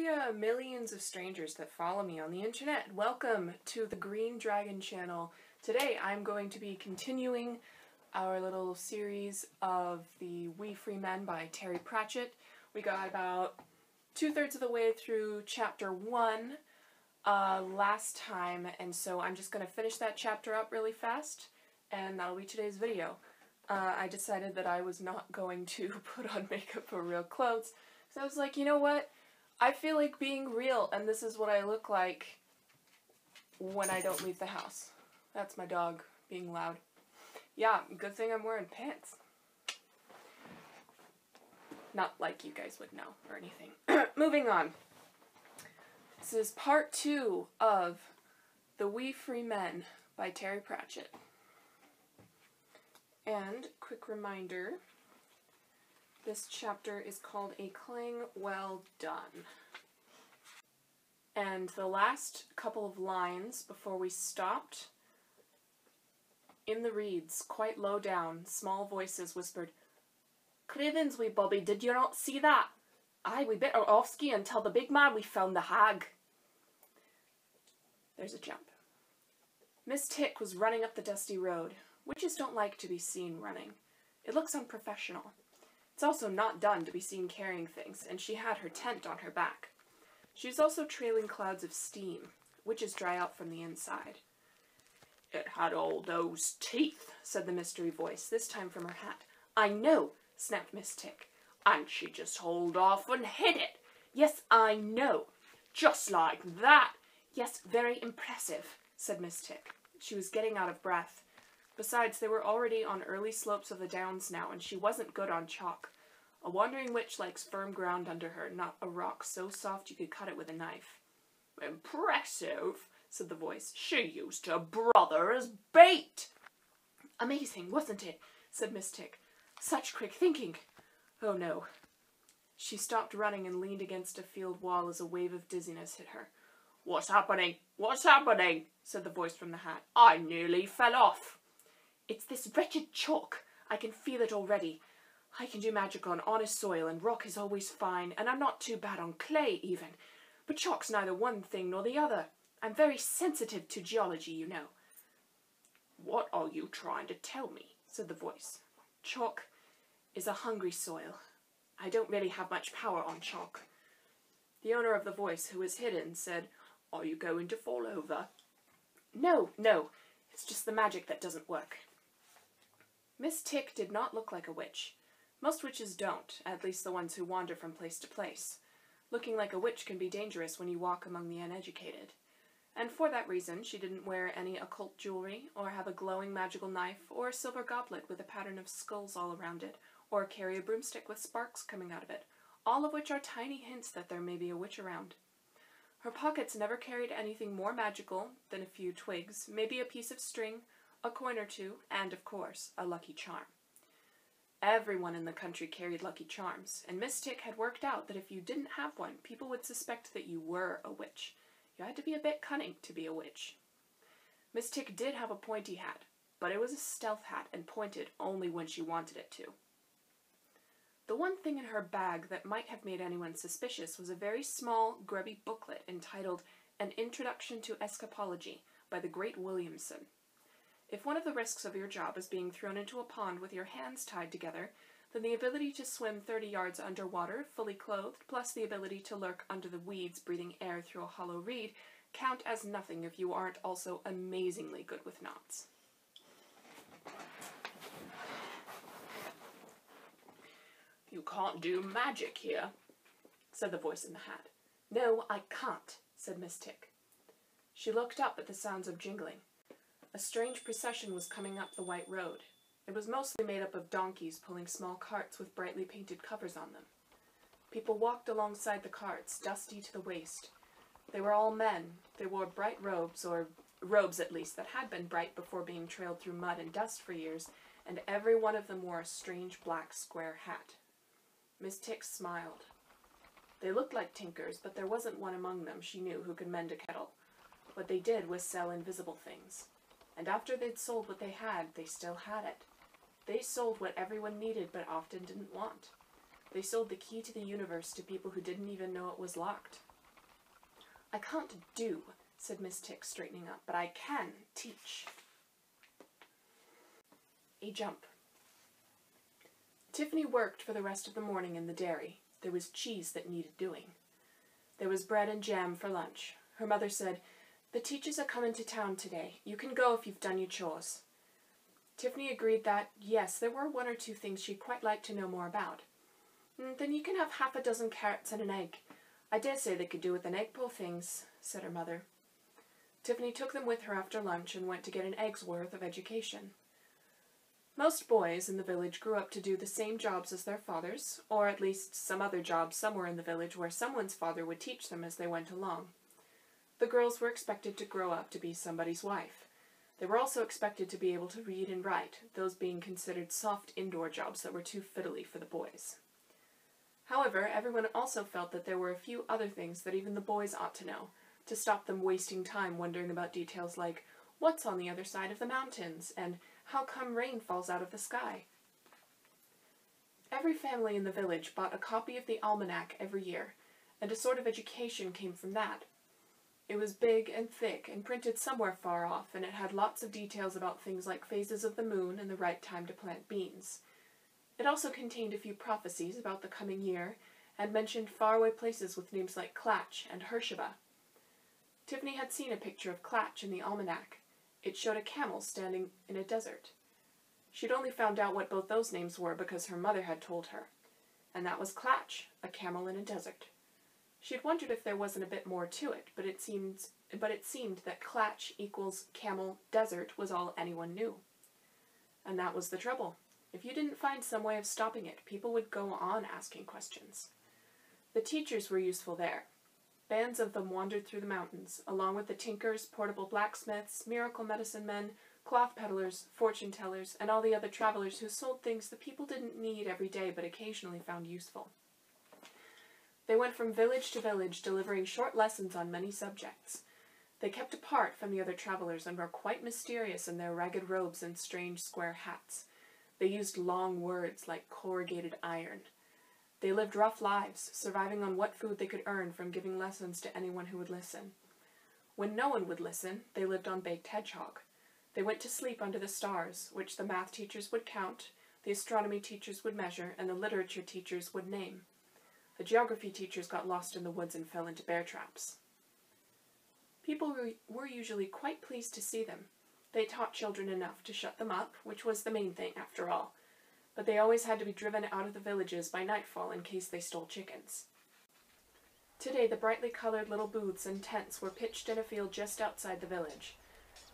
Hi, millions of strangers that follow me on the internet. Welcome to the Green Dragon channel. Today I'm going to be continuing our little series of the We Free Men by Terry Pratchett. We got about 2/3 of the way through chapter 1 last time, and so I'm just going to finish that chapter up really fast, and that'll be today's video. I decided that I was not going to put on makeup or real clothes, so I was like, you know what? I feel like being real, and this is what I look like when I don't leave the house. That's my dog being loud. Yeah, good thing I'm wearing pants. Not like you guys would know or anything. Moving on. This is part 2 of The We Free Men by Terry Pratchett. And, quick reminder, this chapter is called A Clang Well Done. And the last couple of lines before we stopped, in the reeds, quite low down, small voices whispered, "Cravens, wee Bobby, did you not see that? Aye, we better off ski and tell the big man we found the hag." There's a jump. Miss Tick was running up the dusty road. Witches don't like to be seen running. It looks unprofessional. It's also not done to be seen carrying things, and she had her tent on her back. She was also trailing clouds of steam. Witches dry out from the inside. "It had all those teeth," said the mystery voice, this time from her hat. "I know," snapped Miss Tick. "And she just hauled off and hid it." "Yes, I know." "Just like that." "Yes, very impressive," said Miss Tick. She was getting out of breath. Besides, they were already on early slopes of the downs now, and she wasn't good on chalk. A wandering witch likes firm ground under her, not a rock so soft you could cut it with a knife. "Impressive," said the voice. "She used her brother as bait." "Amazing, wasn't it?" said Miss Tick. "Such quick thinking." Oh no. She stopped running and leaned against a field wall as a wave of dizziness hit her. "What's happening? What's happening?" said the voice from the hat. "I nearly fell off." "It's this wretched chalk. I can feel it already. I can do magic on honest soil, and rock is always fine, and I'm not too bad on clay, even. But chalk's neither one thing nor the other. I'm very sensitive to geology, you know." "What are you trying to tell me?" said the voice. "Chalk is a hungry soil. I don't really have much power on chalk." The owner of the voice, who was hidden, said, "Are you going to fall over?" No, it's just the magic that doesn't work." Miss Tick did not look like a witch. Most witches don't, at least the ones who wander from place to place. Looking like a witch can be dangerous when you walk among the uneducated. And for that reason, she didn't wear any occult jewelry, or have a glowing magical knife, or a silver goblet with a pattern of skulls all around it, or carry a broomstick with sparks coming out of it, all of which are tiny hints that there may be a witch around. Her pockets never carried anything more magical than a few twigs, maybe a piece of string, a coin or two, and, of course, a lucky charm. Everyone in the country carried lucky charms, and Miss Tick had worked out that if you didn't have one, people would suspect that you were a witch. You had to be a bit cunning to be a witch. Miss Tick did have a pointy hat, but it was a stealth hat and pointed only when she wanted it to. The one thing in her bag that might have made anyone suspicious was a very small, grubby booklet entitled An Introduction to Escapology by the Great Williamson. If one of the risks of your job is being thrown into a pond with your hands tied together, then the ability to swim 30 yards underwater, fully clothed, plus the ability to lurk under the weeds breathing air through a hollow reed, count as nothing if you aren't also amazingly good with knots. "You can't do magic here," said the voice in the hat. "No, I can't," said Miss Tick. She looked up at the sounds of jingling. A strange procession was coming up the white road. It was mostly made up of donkeys pulling small carts with brightly painted covers on them. People walked alongside the carts, dusty to the waist. They were all men. They wore bright robes, or robes at least, that had been bright before being trailed through mud and dust for years, and every one of them wore a strange black square hat. Miss Tick smiled. They looked like tinkers, but there wasn't one among them, she knew, who could mend a kettle. What they did was sell invisible things. And after they'd sold what they had, they still had it. They sold what everyone needed but often didn't want. They sold the key to the universe to people who didn't even know it was locked. I can't do, said Miss Tick, straightening up, but I can teach. A jump. Tiffany worked for the rest of the morning in the dairy. There was cheese that needed doing. There was bread and jam for lunch. Her mother said, "The teachers are coming to town today. You can go if you've done your chores." Tiffany agreed that, yes, there were one or two things she'd quite like to know more about. "Then you can have half a dozen carrots and an egg. I dare say they could do with an egg, poor things," said her mother. Tiffany took them with her after lunch and went to get an egg's worth of education. Most boys in the village grew up to do the same jobs as their fathers, or at least some other job somewhere in the village where someone's father would teach them as they went along. The girls were expected to grow up to be somebody's wife. They were also expected to be able to read and write, those being considered soft indoor jobs that were too fiddly for the boys. However, everyone also felt that there were a few other things that even the boys ought to know, to stop them wasting time wondering about details like, what's on the other side of the mountains, and how come rain falls out of the sky? Every family in the village bought a copy of the almanac every year, and a sort of education came from that. It was big and thick and printed somewhere far off, and it had lots of details about things like phases of the moon and the right time to plant beans. It also contained a few prophecies about the coming year, and mentioned faraway places with names like Clatch and Hersheba. Tiffany had seen a picture of Clatch in the almanac. It showed a camel standing in a desert. She'd only found out what both those names were because her mother had told her. And that was Clatch, a camel in a desert. She'd wondered if there wasn't a bit more to it, but it seemed that Clatch equals camel desert was all anyone knew. And that was the trouble. If you didn't find some way of stopping it, people would go on asking questions. The teachers were useful there. Bands of them wandered through the mountains, along with the tinkers, portable blacksmiths, miracle medicine men, cloth peddlers, fortune-tellers, and all the other travelers who sold things that people didn't need every day but occasionally found useful. They went from village to village, delivering short lessons on many subjects. They kept apart from the other travelers and were quite mysterious in their ragged robes and strange square hats. They used long words like corrugated iron. They lived rough lives, surviving on what food they could earn from giving lessons to anyone who would listen. When no one would listen, they lived on baked hedgehog. They went to sleep under the stars, which the math teachers would count, the astronomy teachers would measure, and the literature teachers would name. The geography teachers got lost in the woods and fell into bear traps. People were usually quite pleased to see them. They taught children enough to shut them up, which was the main thing after all. But they always had to be driven out of the villages by nightfall in case they stole chickens. Today the brightly colored little booths and tents were pitched in a field just outside the village.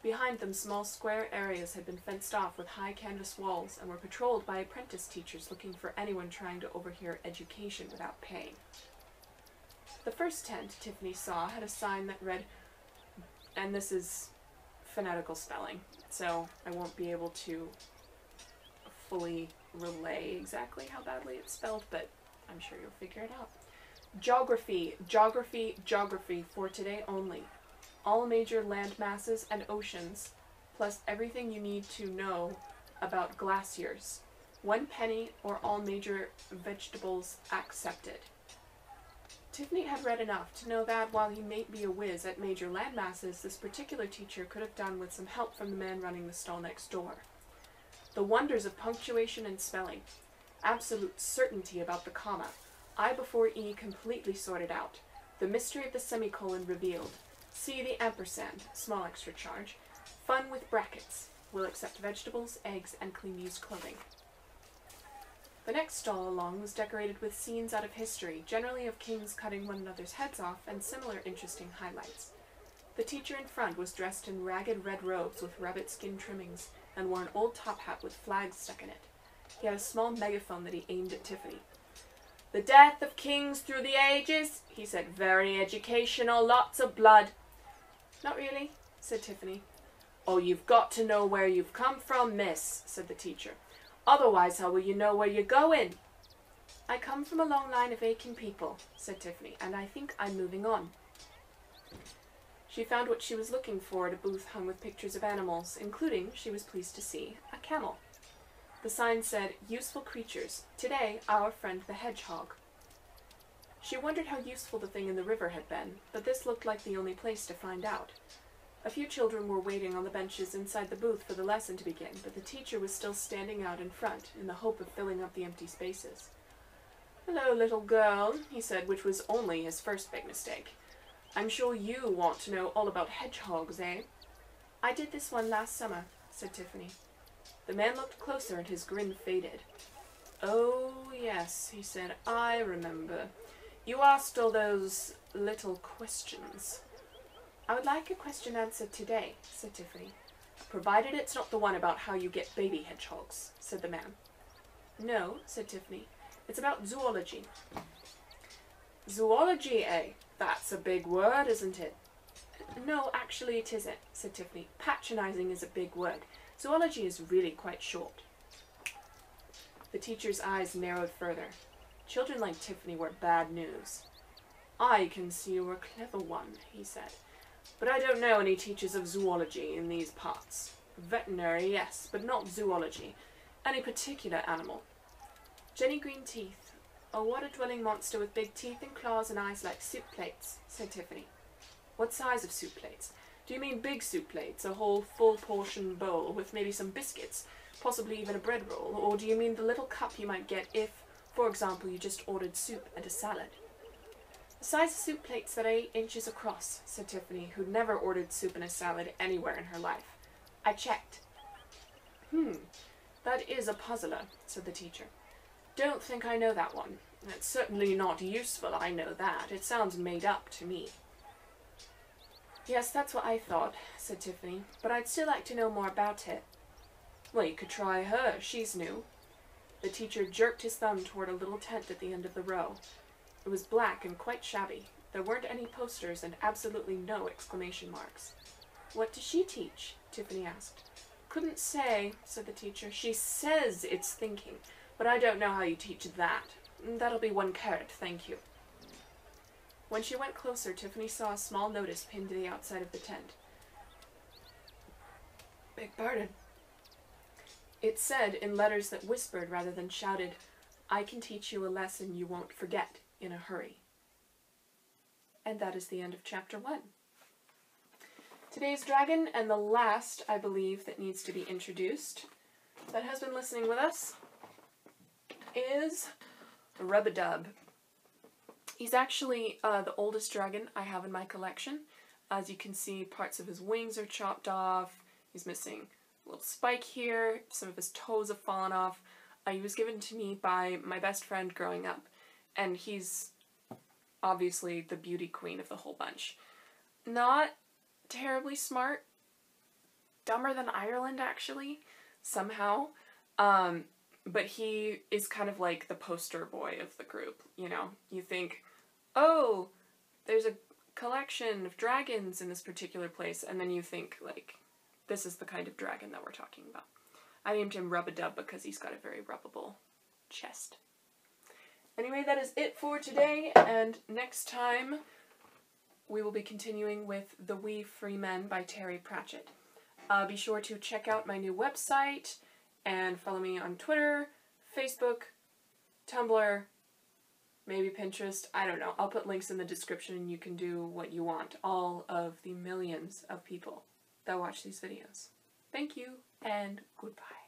Behind them small square areas had been fenced off with high canvas walls and were patrolled by apprentice teachers looking for anyone trying to overhear education without paying. The first tent Tiffany saw had a sign that read, and this is phonetical spelling, so I won't be able to fully relay exactly how badly it's spelled, but I'm sure you'll figure it out. Geography, geography, geography for today only. All major land masses and oceans, plus everything you need to know about glaciers. 1 penny or all major vegetables accepted. Tiffany had read enough to know that while he may be a whiz at major land masses, this particular teacher could have done with some help from the man running the stall next door. The wonders of punctuation and spelling. Absolute certainty about the comma. I before E completely sorted out. The mystery of the semicolon revealed. C the ampersand, small extra charge. Fun with brackets. Will accept vegetables, eggs, and clean used clothing. The next stall along was decorated with scenes out of history, generally of kings cutting one another's heads off, and similar interesting highlights. The teacher in front was dressed in ragged red robes with rabbit skin trimmings, and wore an old top hat with flags stuck in it. He had a small megaphone that he aimed at Tiffany. "The death of kings through the ages," he said. "Very educational, lots of blood." "Not really," said Tiffany. "Oh, you've got to know where you've come from, miss," said the teacher. "Otherwise, how will you know where you're going?" "I come from a long line of aching people," said Tiffany, "and I think I'm moving on." She found what she was looking for at a booth hung with pictures of animals, including, she was pleased to see, a camel. The sign said, "Useful creatures. Today, our friend the hedgehog." She wondered how useful the thing in the river had been, but this looked like the only place to find out. A few children were waiting on the benches inside the booth for the lesson to begin, but the teacher was still standing out in front, in the hope of filling up the empty spaces. "Hello, little girl," he said, which was only his first big mistake. "I'm sure you want to know all about hedgehogs, eh?" "I did this one last summer," said Tiffany. The man looked closer and his grin faded. "Oh, yes," he said, "I remember. You asked all those little questions." "I would like a question answered today," said Tiffany. "Provided it's not the one about how you get baby hedgehogs," said the man. "No," said Tiffany. "It's about zoology." "Zoology, eh? That's a big word, isn't it?" "No, actually it isn't," said Tiffany. "Patronizing is a big word. Zoology is really quite short." The teacher's eyes narrowed further. Children like Tiffany were bad news. "I can see you're a clever one," he said. "But I don't know any teachers of zoology in these parts. Veterinary, yes, but not zoology. Any particular animal?" "Jenny Green Teeth. A water-dwelling monster with big teeth and claws and eyes like soup plates," said Tiffany. "What size of soup plates? Do you mean big soup plates, a whole full-portion bowl with maybe some biscuits, possibly even a bread roll, or do you mean the little cup you might get if, for example, you just ordered soup and a salad?" "The size of soup plates that are 8 inches across," said Tiffany, who'd never ordered soup and a salad anywhere in her life. "I checked." That is a puzzler," said the teacher. "Don't think I know that one. It's certainly not useful, I know that. It sounds made up to me." "Yes, that's what I thought," said Tiffany, "but I'd still like to know more about it." "Well, you could try her. She's new." The teacher jerked his thumb toward a little tent at the end of the row. It was black and quite shabby. There weren't any posters and absolutely no exclamation marks. "What does she teach?" Tiffany asked. "Couldn't say," said the teacher. "She says it's thinking, but I don't know how you teach that. That'll be 1 carat, thank you." When she went closer, Tiffany saw a small notice pinned to the outside of the tent. "Beg pardon." It said, in letters that whispered rather than shouted, "I can teach you a lesson you won't forget in a hurry." And that is the end of chapter 1. Today's dragon, and the last, I believe, that needs to be introduced, that has been listening with us, is Rub-a-Dub. He's actually the oldest dragon I have in my collection. As you can see, parts of his wings are chopped off. He's missing a little spike here. Some of his toes have fallen off. He was given to me by my best friend growing up, and he's obviously the beauty queen of the whole bunch. Not terribly smart. Dumber than Ireland, actually, somehow. But he is kind of like the poster boy of the group, you know? You think, oh, there's a collection of dragons in this particular place, and then you think, like, this is the kind of dragon that we're talking about. I named him Rub-a-Dub because he's got a very rubbable chest. Anyway, that is it for today, and next time we will be continuing with The Wee Free Men by Terry Pratchett. Be sure to check out my new website, and follow me on Twitter, Facebook, Tumblr, maybe Pinterest, I don't know. I'll put links in the description and you can do what you want. All of the millions of people that watch these videos. Thank you, and goodbye.